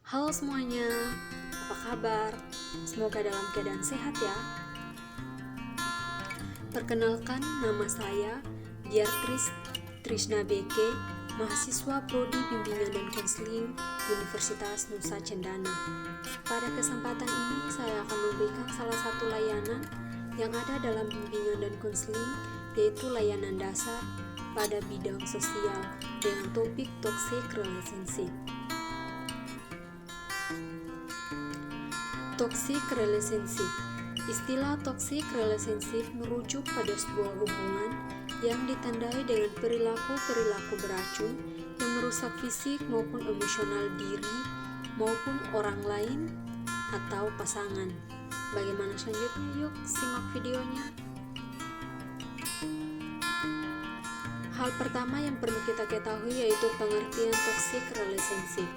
Halo semuanya, apa kabar? Semoga dalam keadaan sehat ya. Perkenalkan, nama saya Diartris Trisna Beke, mahasiswa Prodi Bimbingan dan Konseling Universitas Nusa Cendana. Pada kesempatan ini saya akan memberikan salah satu layanan yang ada dalam bimbingan dan konseling, yaitu layanan dasar pada bidang sosial dengan topik toxic relationship. Toxic relationship. Istilah toxic relationship merujuk pada sebuah hubungan yang ditandai dengan perilaku-perilaku beracun yang merusak fisik maupun emosional diri maupun orang lain atau pasangan. Bagaimana selanjutnya? Yuk simak videonya. Hal pertama yang perlu kita ketahui yaitu pengertian toxic relationship.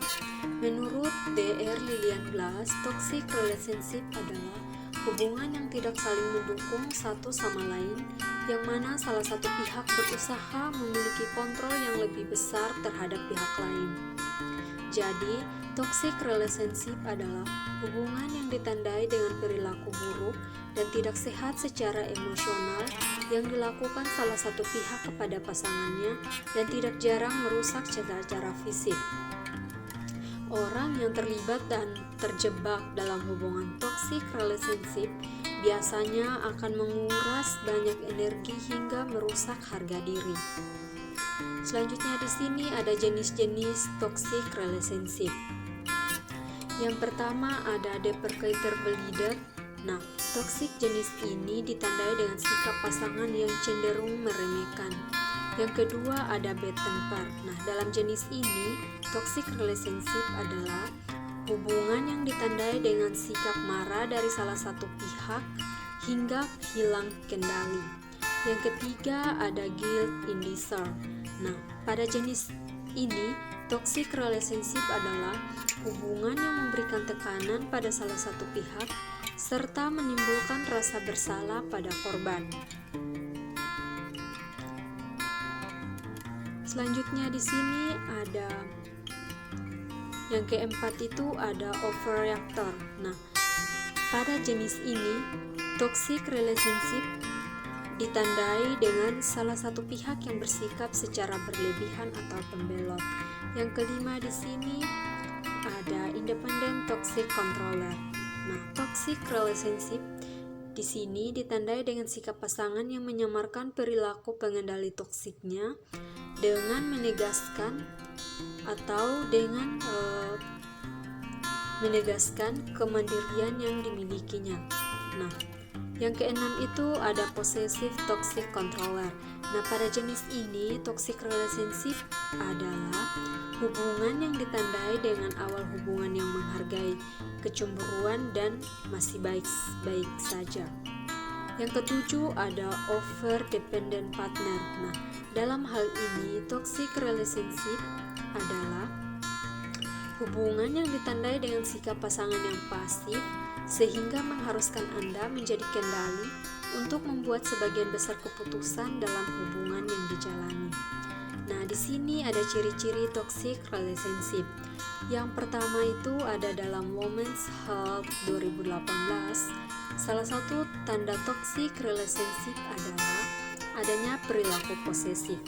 Menurut Dr. Lilian Blas, toxic relationship adalah hubungan yang tidak saling mendukung satu sama lain, yang mana salah satu pihak berusaha memiliki kontrol yang lebih besar terhadap pihak lain. Jadi, toxic relationship adalah hubungan yang ditandai dengan perilaku buruk dan tidak sehat secara emosional yang dilakukan salah satu pihak kepada pasangannya dan tidak jarang merusak secara fisik. Orang yang terlibat dan terjebak dalam hubungan toxic relationship biasanya akan menguras banyak energi hingga merusak harga diri. Selanjutnya di sini ada jenis-jenis toxic relationship. Yang pertama ada deprecator leader. Nah, toxic jenis ini ditandai dengan sikap pasangan yang cenderung meremehkan. Yang kedua ada bad temper. Nah, dalam jenis ini, toxic relationship adalah hubungan yang ditandai dengan sikap marah dari salah satu pihak hingga hilang kendali. Yang ketiga ada guilt inducer. Nah, pada jenis ini, toxic relationship adalah hubungan yang memberikan tekanan pada salah satu pihak serta menimbulkan rasa bersalah pada korban. Selanjutnya di sini ada yang keempat itu ada overreactor. Nah, pada jenis ini toxic relationship ditandai dengan salah satu pihak yang bersikap secara berlebihan atau pembelot. Yang kelima di sini ada independent toxic controller. Nah, toxic relationship di sini ditandai dengan sikap pasangan yang menyamarkan perilaku pengendali toksiknya dengan menegaskan atau dengan menegaskan kemandirian yang dimilikinya. Nah, yang keenam itu ada possessive toxic controller. Nah, pada jenis ini toxic relationship adalah hubungan yang ditandai dengan awal hubungan yang menghargai, kecemburuan dan masih baik-baik saja. Yang ketujuh ada over dependent partner. Nah, dalam hal ini toxic relationship adalah hubungan yang ditandai dengan sikap pasangan yang pasif sehingga mengharuskan Anda menjadi kendali untuk membuat sebagian besar keputusan dalam hubungan yang dijalani. Nah, di sini ada ciri-ciri toxic relationship. Yang pertama itu ada dalam Women's Health 2018. Salah satu tanda toxic relationship adalah adanya perilaku posesif.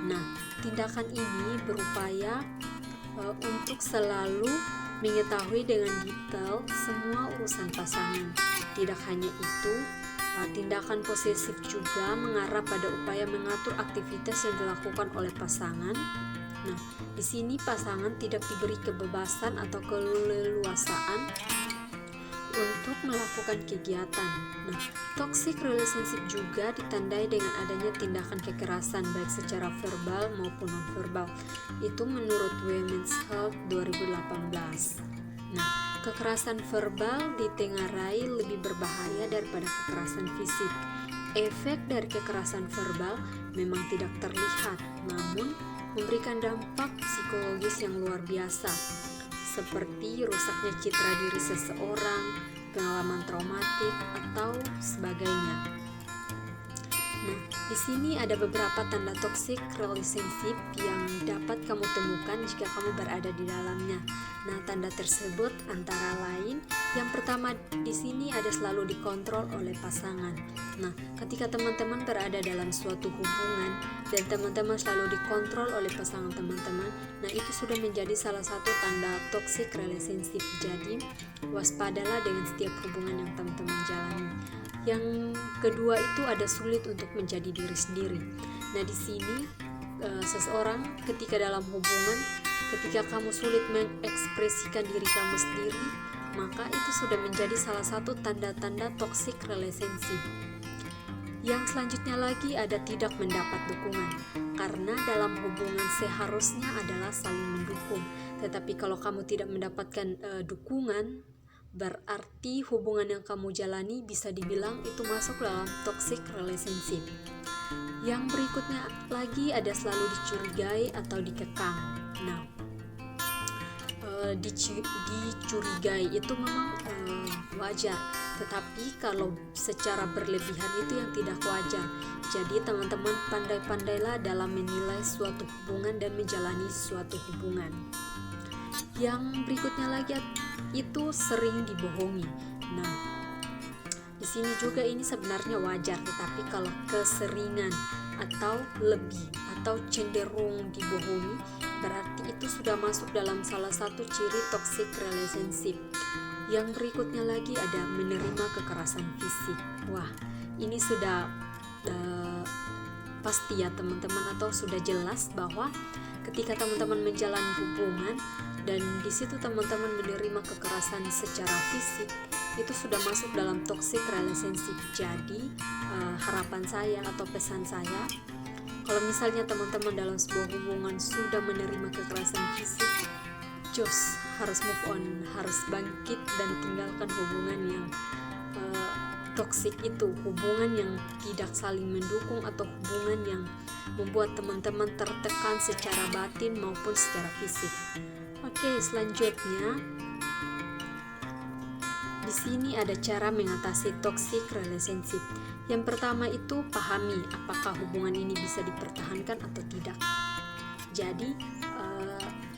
Nah, tindakan ini berupaya untuk selalu mengetahui dengan detail semua urusan pasangan. Tidak hanya itu, tindakan posesif juga mengarah pada upaya mengatur aktivitas yang dilakukan oleh pasangan. Nah, di sini pasangan tidak diberi kebebasan atau keleluasaan untuk melakukan kegiatan. Nah, toxic relationship juga ditandai dengan adanya tindakan kekerasan baik secara verbal maupun non-verbal. Itu menurut Women's Health 2018. Nah, kekerasan verbal ditengarai lebih berbahaya daripada kekerasan fisik. Efek dari kekerasan verbal memang tidak terlihat, namun memberikan dampak psikologis yang luar biasa, seperti rusaknya citra diri seseorang, pengalaman traumatik, atau sebagainya. Nah, di sini ada beberapa tanda toxic relationship yang dapat kamu temukan jika kamu berada di dalamnya. Nah, tanda-tanda tersebut antara lain yang pertama di sini ada selalu dikontrol oleh pasangan. Nah, ketika teman-teman berada dalam suatu hubungan dan teman-teman selalu dikontrol oleh pasangan teman-teman, nah itu sudah menjadi salah satu tanda toxic relationship. Jadi, waspadalah dengan setiap hubungan yang teman-teman jalani. Yang kedua itu ada sulit untuk menjadi diri sendiri. Nah, di sini seseorang ketika dalam hubungan, ketika kamu sulit mengekspresikan diri kamu sendiri, maka itu sudah menjadi salah satu tanda-tanda toxic relationship. Yang selanjutnya lagi ada tidak mendapat dukungan, karena dalam hubungan seharusnya adalah saling mendukung. Tetapi kalau kamu tidak mendapatkan dukungan, berarti hubungan yang kamu jalani bisa dibilang itu masuk dalam toxic relationship. Yang berikutnya lagi ada selalu dicurigai atau dikekang. Nah, dicurigai itu memang wajar, tetapi kalau secara berlebihan itu yang tidak wajar. Jadi teman-teman pandai-pandailah dalam menilai suatu hubungan dan menjalani suatu hubungan. Yang berikutnya lagi itu sering dibohongi. Nah, di sini juga ini sebenarnya wajar, tetapi kalau keseringan atau lebih atau cenderung dibohongi, berarti itu sudah masuk dalam salah satu ciri toxic relationship. Yang berikutnya lagi ada menerima kekerasan fisik. Wah, ini sudah pasti ya teman-teman, atau sudah jelas bahwa ketika teman-teman menjalani hubungan dan di situ teman-teman menerima kekerasan secara fisik, itu sudah masuk dalam toxic relationship. Jadi harapan saya atau pesan saya, kalau misalnya teman-teman dalam sebuah hubungan sudah menerima kekerasan fisik, just harus move on, harus bangkit dan tinggalkan hubungan yang toxic itu, hubungan yang tidak saling mendukung atau hubungan yang membuat teman-teman tertekan secara batin maupun secara fisik. Oke, selanjutnya di sini ada cara mengatasi toxic relationship. Yang pertama itu pahami apakah hubungan ini bisa dipertahankan atau tidak. Jadi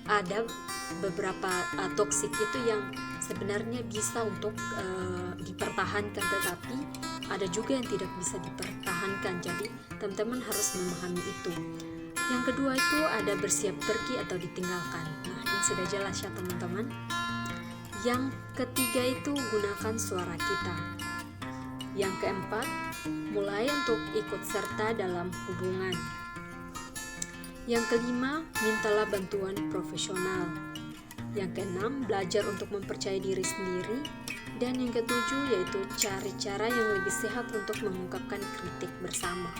ada beberapa toxic itu yang sebenarnya bisa untuk dipertahankan, tetapi ada juga yang tidak bisa dipertahankan. Jadi teman-teman harus memahami itu. Yang kedua itu ada bersiap pergi atau ditinggalkan. Nah, ini sudah jelas ya teman-teman. Yang ketiga itu gunakan suara kita. Yang keempat, mulai untuk ikut serta dalam hubungan. Yang kelima, mintalah bantuan profesional. Yang keenam, belajar untuk mempercayai diri sendiri. Dan yang ketujuh yaitu cari cara yang lebih sehat untuk mengungkapkan kritik bersama.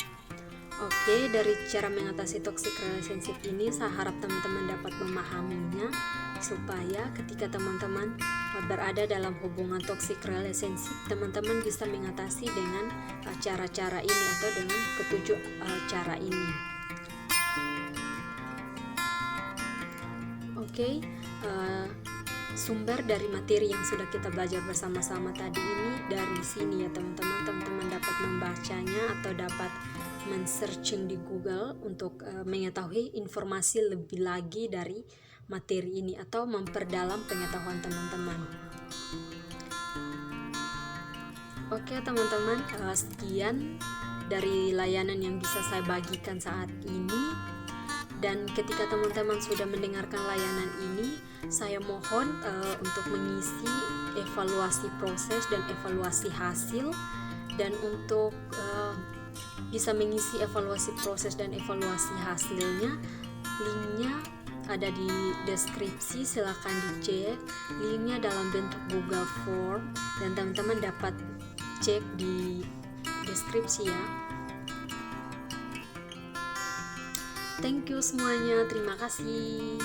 Oke, dari cara mengatasi toxic relationship ini saya harap teman-teman dapat memahaminya, supaya ketika teman-teman berada dalam hubungan toxic relationship, teman-teman bisa mengatasi dengan cara-cara ini atau dengan ketujuh cara ini. Oke, sumber dari materi yang sudah kita belajar bersama-sama tadi ini dari sini ya teman-teman. Teman-teman dapat membacanya atau dapat men-searching di Google untuk mengetahui informasi lebih lagi dari materi ini atau memperdalam pengetahuan teman-teman. Oke teman-teman, sekian dari layanan yang bisa saya bagikan saat ini. Dan ketika teman-teman sudah mendengarkan layanan ini, saya mohon untuk mengisi evaluasi proses dan evaluasi hasil. Dan untuk bisa mengisi evaluasi proses dan evaluasi hasilnya, linknya ada di deskripsi, silakan dicek. Linknya dalam bentuk Google Form dan teman-teman dapat cek di deskripsi ya. Thank you semuanya, terima kasih.